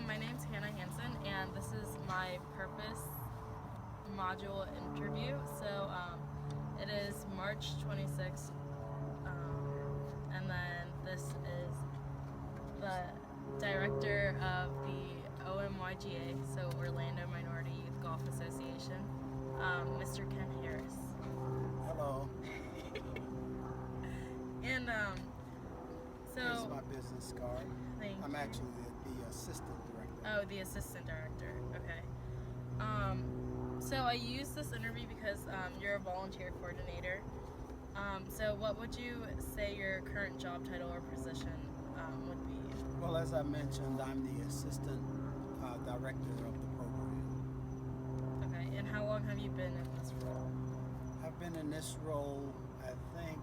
My name's Hannah Hansen, and this is my purpose module interview. It is March 26th, and then this is the director of the OMYGA, so Orlando Minority Youth Golf Association, Mr. Ken Harris. Hello. And Here's my business card. Thank I'm you. actually the assistant director. Oh, the assistant director. Okay. So I use this interview because you're a volunteer coordinator. So what would you say your current job title or position would be? Well, as I mentioned, I'm the assistant director of the program. Okay. And how long have you been in this role? I've been in this role, I think,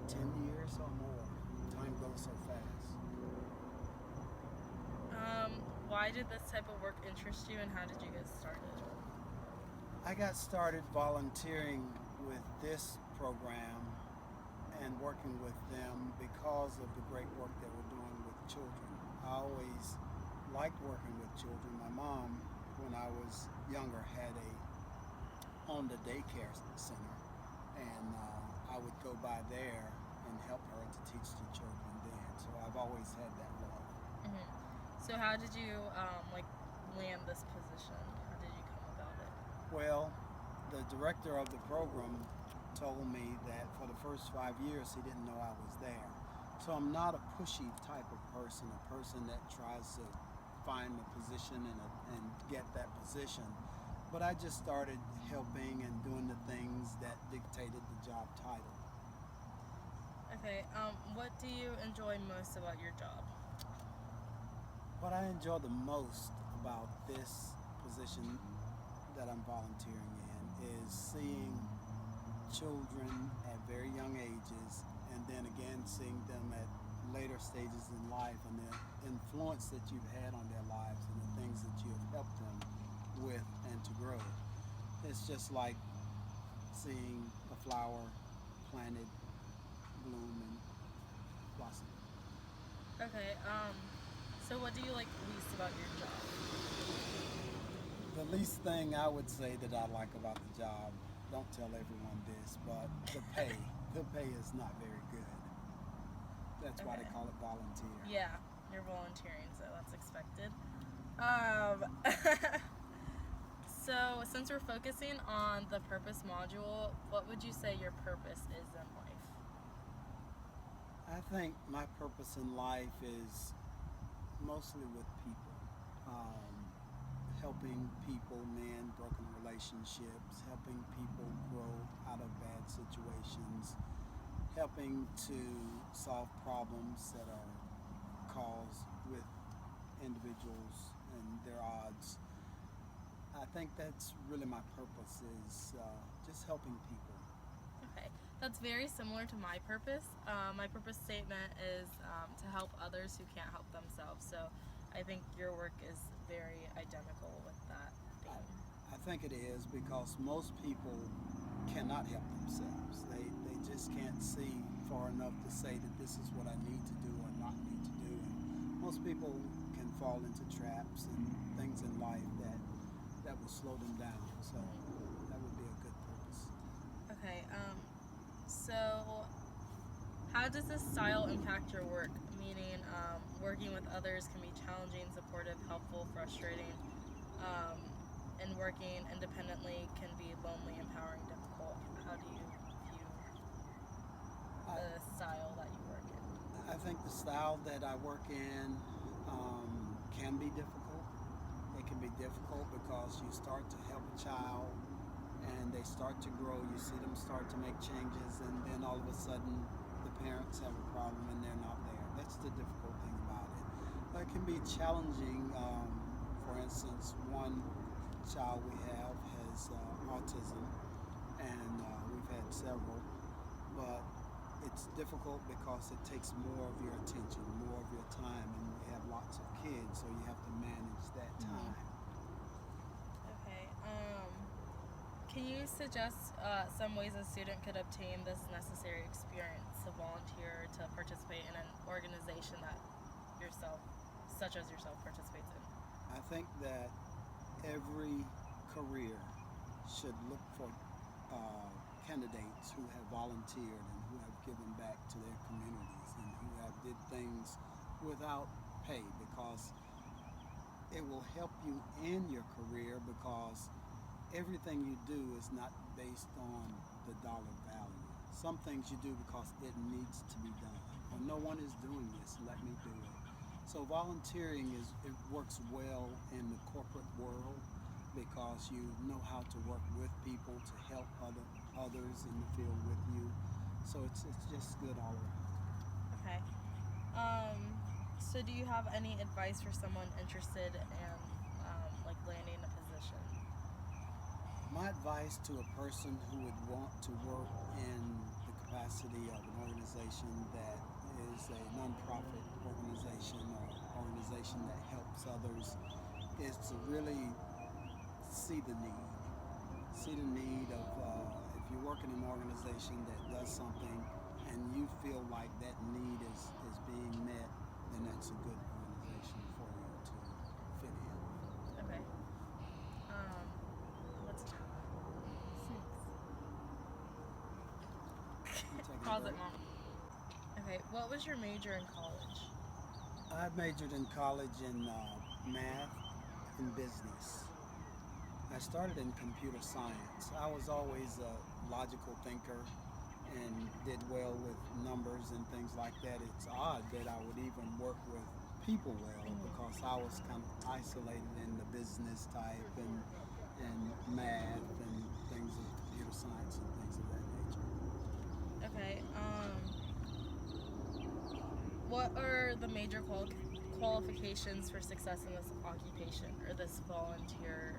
10 years or more. Time goes so fast. Why did this type of work interest you, and how did you get started? I got started volunteering with this program and working with them because of the great work that we're doing with children. I always liked working with children. My mom, when I was younger, had owned a daycare center, and I would go by there and help her to teach the children then. So I've always had that love. Mm-hmm. So how did you land this position? How did you come about it? Well, the director of the program told me that for the first 5 years he didn't know I was there. So I'm not a pushy type of person, a person that tries to find a position and get that position. But I just started helping and doing the things that dictated the job title. Okay. What do you enjoy most about your job? What I enjoy the most about this position that I'm volunteering in is seeing children at very young ages, and then again seeing them at later stages in life, and the influence that you've had on their lives and the things that you have helped them with and to grow. It's just like seeing a flower planted, bloom, and blossom. Okay. So what do you like least about your job? The least thing I would say that I like about the job, don't tell everyone this, but the pay. The pay is not very good. That's why they Okay. call it volunteer. Yeah, you're volunteering, so that's expected. So since we're focusing on the purpose module, what would you say your purpose is in life? I think my purpose in life is mostly with people. Helping people mend broken relationships, helping people grow out of bad situations, helping to solve problems that are caused with individuals and their odds. I think that's really my purpose, is just helping people. Okay, that's very similar to my purpose. My purpose statement is to help others who can't help themselves. So I think your work is very identical with that theme. I think it is, because most people cannot help themselves. They just can't see far enough to say that this is what I need to do or not need to do. And most people can fall into traps and things in life that will slow them down. So that would be a good purpose. Okay, so how does this style impact your work? Meaning, working with others can be challenging, supportive, helpful, frustrating, and working independently can be lonely, empowering, difficult. How do you view the style that you work in? I think the style that I work in can be difficult. It can be difficult because you start to help a child and they start to grow. You see them start to make changes, and then all of a sudden the parents have a problem and they're not there. That's the difficult thing about it. But it can be challenging. For instance, one child we have has autism, and we've had several, but it's difficult because it takes more of your attention, more of your time, and we have lots of kids, so you have to manage that time. Okay. Can you suggest some ways a student could obtain this necessary experience to volunteer, to participate in an organization that yourself, such as yourself, participates in? I think that every career should look for candidates who have volunteered and who have given back to their communities and who have did things without pay, because it will help you in your career, because everything you do is not based on the dollar value. Some things you do because it needs to be done. Well, no one is doing this, let me do it. So volunteering it works well in the corporate world, because you know how to work with people to help others in the field with you. So it's just good all around. Okay. So do you have any advice for someone interested in like landing a position? My advice to a person who would want to work in the capacity of an organization that is a nonprofit organization or organization that helps others is to really see the need. See the need of, if you work in an organization that does something and you feel like that need is being met, then that's a good organization for you to fit in. Okay. What's You take a Pause break? it, Mom. Okay. What was your major in college? I majored in college in math and business. I started in computer science. I was always a logical thinker and did well with numbers and things like that. It's odd that I would even work with people well, because I was kind of isolated in the business type and math and things of computer science and things of that nature. Okay. What are the major qualifications for success in this occupation or this volunteer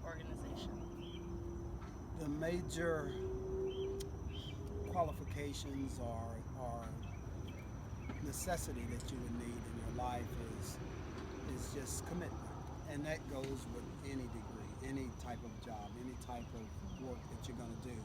organization? The major qualifications are necessity that you would need in your life is just commitment, and that goes with any degree, any type of job, any type of work that you're going to do.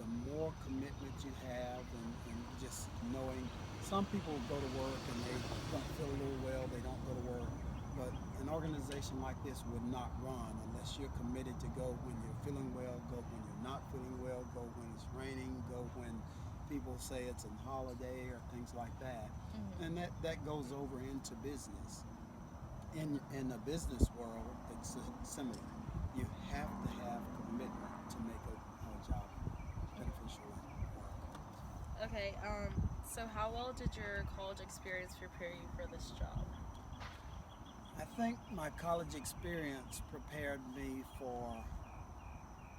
The more commitment you have, and just knowing, some people go to work and they don't feel a little well, they don't go to work, but an organization like this would not run unless you're committed to go when you're feeling well, go when you're not feeling well, go when it's raining, go when people say it's a holiday or things like that. And that goes over into business. In the business world, it's similar. You have to have commitment to make a job beneficial and work. Okay. So how well did your college experience prepare you for this job? I think my college experience prepared me for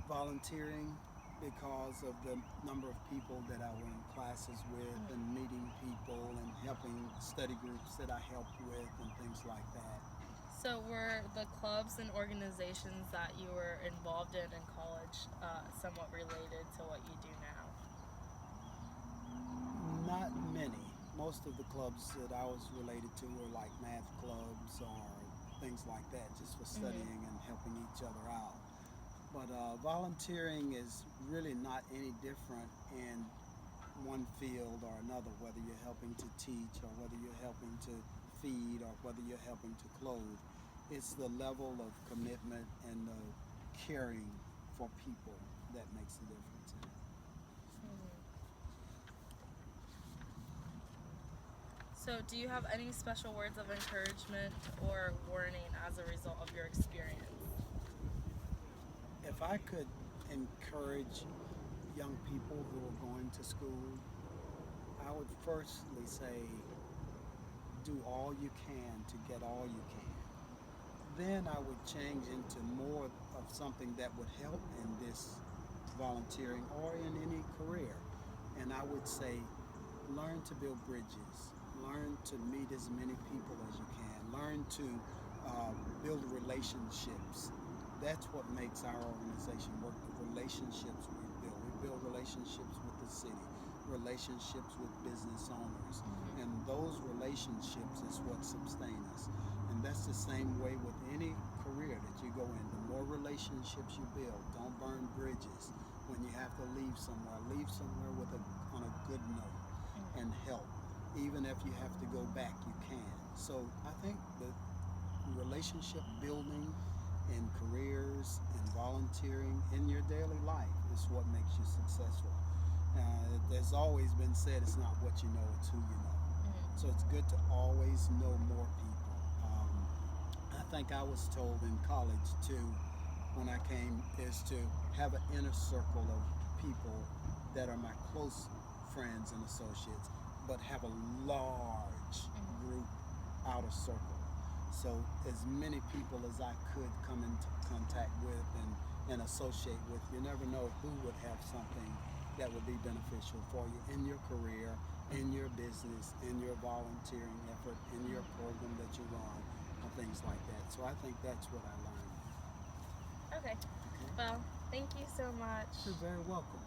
volunteering, because of the number of people that I were in classes with and meeting people and helping study groups that I helped with and things like that. So were the clubs and organizations that you were involved in college somewhat related to what you do now? Not many. Most of the clubs that I was related to were like math clubs or things like that, just for studying and helping each other out. But volunteering is really not any different in one field or another, whether you're helping to teach or whether you're helping to feed or whether you're helping to clothe. It's the level of commitment and the caring for people that makes the difference in it. So do you have any special words of encouragement or warning as a result of your experience? If I could encourage young people who are going to school, I would firstly say, do all you can to get all you can. Then I would change into more of something that would help in this volunteering or in any career. And I would say, learn to build bridges, learn to meet as many people as you can, learn to build relationships. That's what makes our organization work, the relationships we build. We build relationships with the city, relationships with business owners, and those relationships is what sustain us. And that's the same way with any career that you go in. The more relationships you build, don't burn bridges. When you have to leave somewhere with on a good note and help. Even if you have to go back, you can. So I think that relationship building in careers and volunteering in your daily life is what makes you successful. There's always been said it's not what you know, it's who you know. So it's good to always know more people. I think I was told in college too, when I came, is to have an inner circle of people that are my close friends and associates, but have a large group outer circle. So as many people as I could come into contact with and associate with. You never know who would have something that would be beneficial for you in your career, in your business, in your volunteering effort, in your program that you run, and things like that. So I think that's what I learned. Okay. Well, thank you so much. You're very welcome.